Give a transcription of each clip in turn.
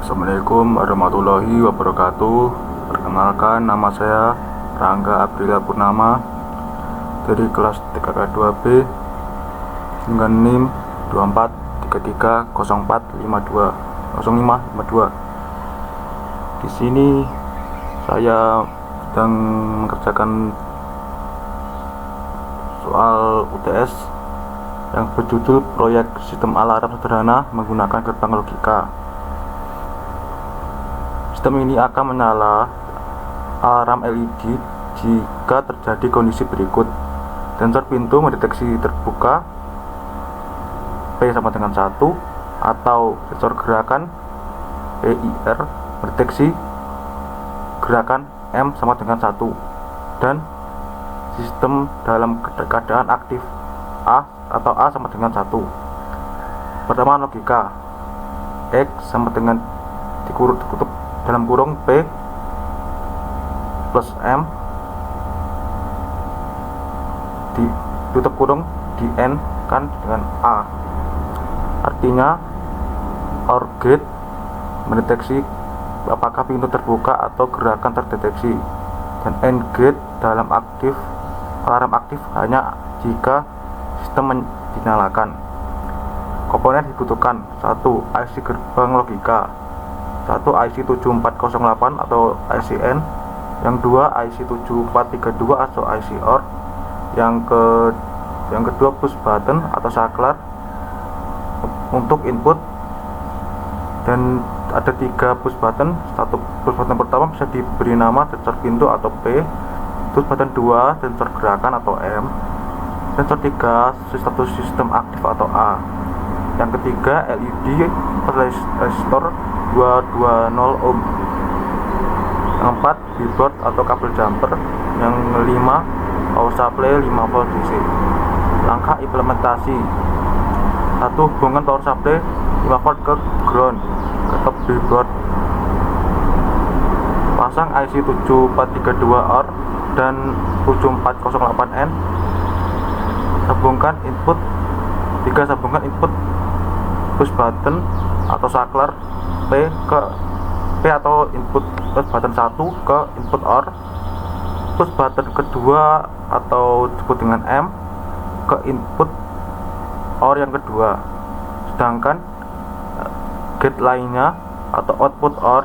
Assalamualaikum warahmatullahi wabarakatuh. Perkenalkan, nama saya Rangga Aprilia Purnama dari kelas TKK 2B dengan NIM 243304520552. Di sini saya sedang mengerjakan soal UTS yang berjudul Proyek Sistem Alarm Sederhana Menggunakan Gerbang Logika. Sistem ini akan menyala alarm LED jika terjadi kondisi berikut. Sensor pintu mendeteksi terbuka P sama dengan 1, atau sensor gerakan PIR mendeteksi gerakan M sama dengan 1, dan sistem dalam keadaan aktif A atau A sama dengan 1. Pertama, logika X sama dengan ditutup dalam kurung P plus M ditutup kurung di N kan dengan A. Artinya OR gate mendeteksi apakah pintu terbuka atau gerakan terdeteksi, dan AND gate dalam alarm aktif hanya jika sistem dinyalakan. Komponen dibutuhkan: 1. IC gerbang logika, 1 IC 7408 atau ICN, yang 2 IC 7432 atau IC OR, yang kedua push button atau saklar untuk input, dan ada 3 push button. Satu push button pertama bisa diberi nama sensor pintu atau P, push button 2 sensor gerakan atau M, sensor 3 status sistem aktif atau A, yang ketiga LED resistor 220 ohm, yang 4 breadboard atau kabel jumper, yang 5 power supply 5 volt DC. Langkah implementasi: 1. Hubungkan power supply 5 volt ke ground ke top breadboard. Pasang IC 7432 OR dan 7408N. Sambungkan input push button atau saklar P atau input push button 1 ke input OR, push button kedua atau disebut dengan M ke input OR yang kedua, sedangkan gate lainnya atau output OR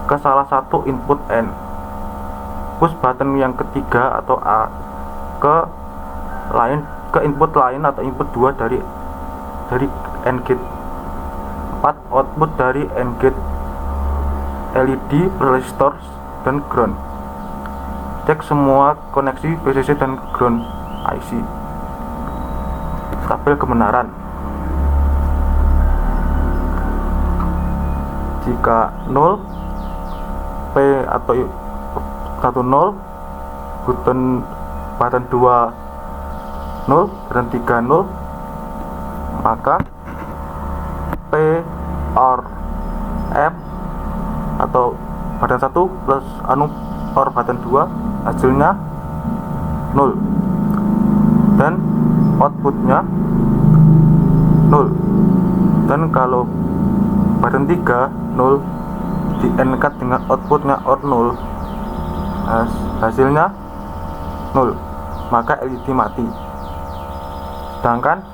ke salah satu input N. Push button yang ketiga atau A ke input lain atau input 2 dari AND gate. 4. Output dari AND gate LED, resistor, dan ground. Cek semua koneksi VCC dan ground IC. Tabel kebenaran: jika 0, P atau 1 0, button 2 0 dan 3 0, maka P OR M atau button 1 plus OR button 2 hasilnya 0, dan outputnya 0. Dan kalau button 3 0 di AND-kat dengan outputnya OR 0, hasilnya 0, maka LED mati. Sedangkan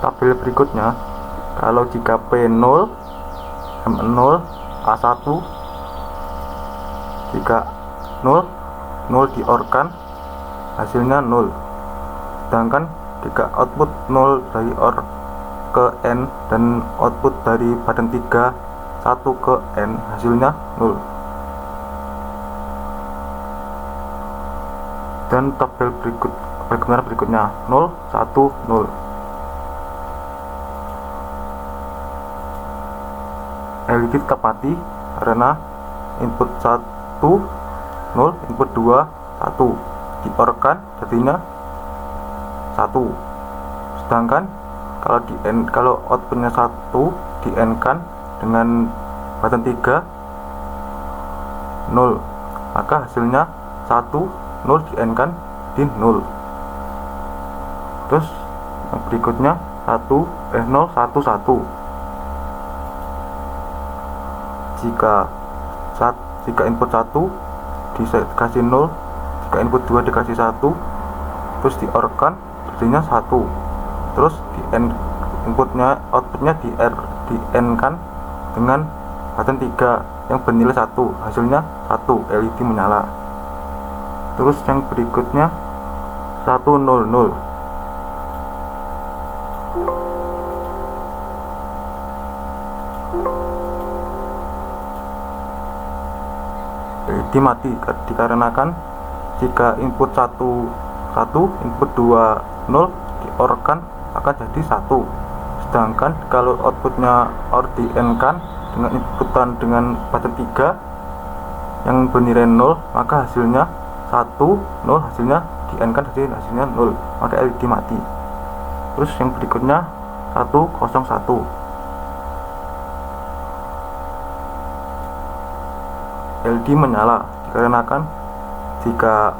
tabel berikutnya, kalau jika P0 M0 A1, jika 0 di OR kan hasilnya 0, sedangkan jika output 0 dari OR ke N dan output dari button 3 1 ke N hasilnya 0. Dan tabel berikutnya 0 1 0. LED tetap mati karena input 1 0, input 2 1 di OR kan jadinya 1, sedangkan kalau outputnya 1 di N kan dengan button 3 0, maka hasilnya 1 0 di N kan di 0. Terus yang berikutnya 0 1 1. jika input 1 dikasih 0, jika input 2 dikasih 1, terus di OR kan hasilnya 1, terus di AND outputnya di AND kan dengan button 3 yang bernilai 1, hasilnya 1, LED menyala. Terus yang berikutnya 100, LED mati dikarenakan jika input 1 input 2 0 di OR kan akan jadi 1, sedangkan kalau outputnya OR di AND kan dengan inputan dengan button 3 yang bernilai 0, maka hasilnya 1 0, hasilnya di AND kan hasilnya 0, maka LED mati. Terus yang berikutnya 101, LED menyala dikarenakan jika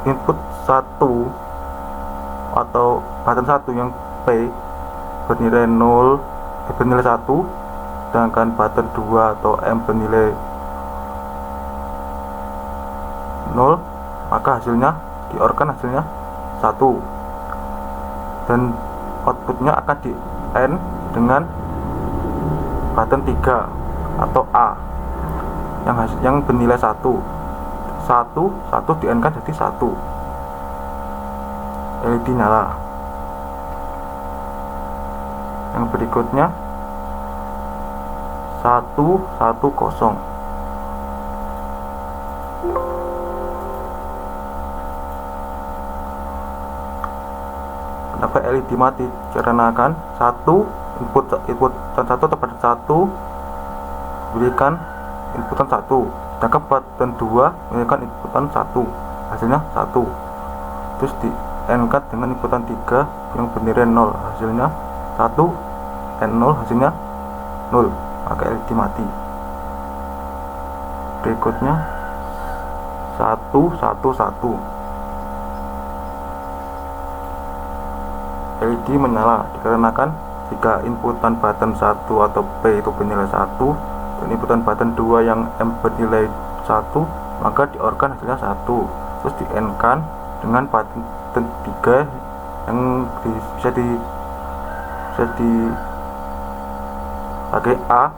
input 1 atau button 1 yang P bernilai 1, sedangkan button 2 atau M bernilai 0, maka hasilnya di OR kan hasilnya 1, dan outputnya akan di AND dengan button 3 atau A yang bernilai 1 di AND kan jadi 1, LED nyala. Yang berikutnya 110, kenapa LED mati? Dikarenakan inputan 1 atau button 1 berikan inputan 1, sedangkan button 2 memberikan inputan 1, hasilnya 1, terus di AND kan dengan inputan 3 yang bernilai 0, hasilnya 1 AND 0, hasilnya 0, maka LED mati. Berikutnya 111, LED menyala dikarenakan jika inputan button 1 atau P itu bernilai 1 dan inputan button 2 yang M bernilai 1, maka di OR kan hasilnya 1, terus di AND kan dengan button 3 yang bisa dipakai A,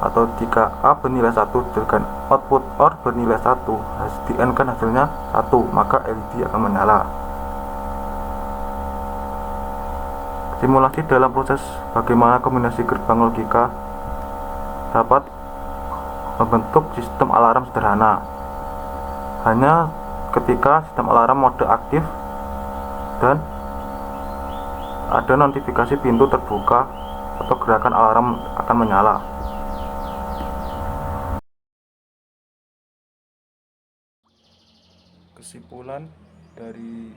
atau jika A bernilai 1 dengan output OR bernilai 1, di AND kan hasilnya 1, maka LED akan menyala. Simulasi dalam proses bagaimana kombinasi gerbang logika dapat membentuk sistem alarm sederhana. Hanya ketika sistem alarm mode aktif dan ada notifikasi pintu terbuka atau gerakan alarm akan menyala. Kesimpulan dari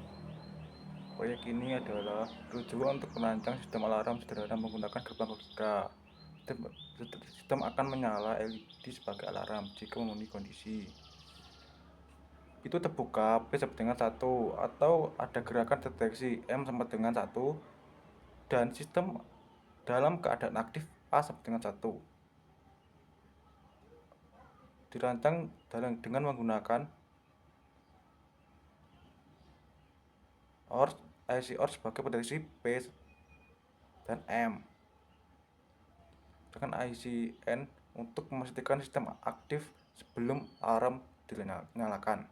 proyek ini adalah rujukan untuk merancang sistem alarm sederhana menggunakan gerbang logika. Sistem akan menyala LED sebagai alarm jika memenuhi kondisi itu terbuka P sama dengan 1 atau ada gerakan deteksi M sama dengan 1, dan sistem dalam keadaan aktif A sama dengan 1. Dirancang dengan menggunakan IC OR sebagai potensi P dan M, dengan IC N untuk memastikan sistem aktif sebelum alarm dinyalakan.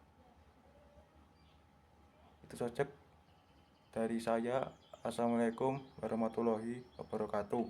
Itu saja dari saya. Assalamualaikum warahmatullahi wabarakatuh.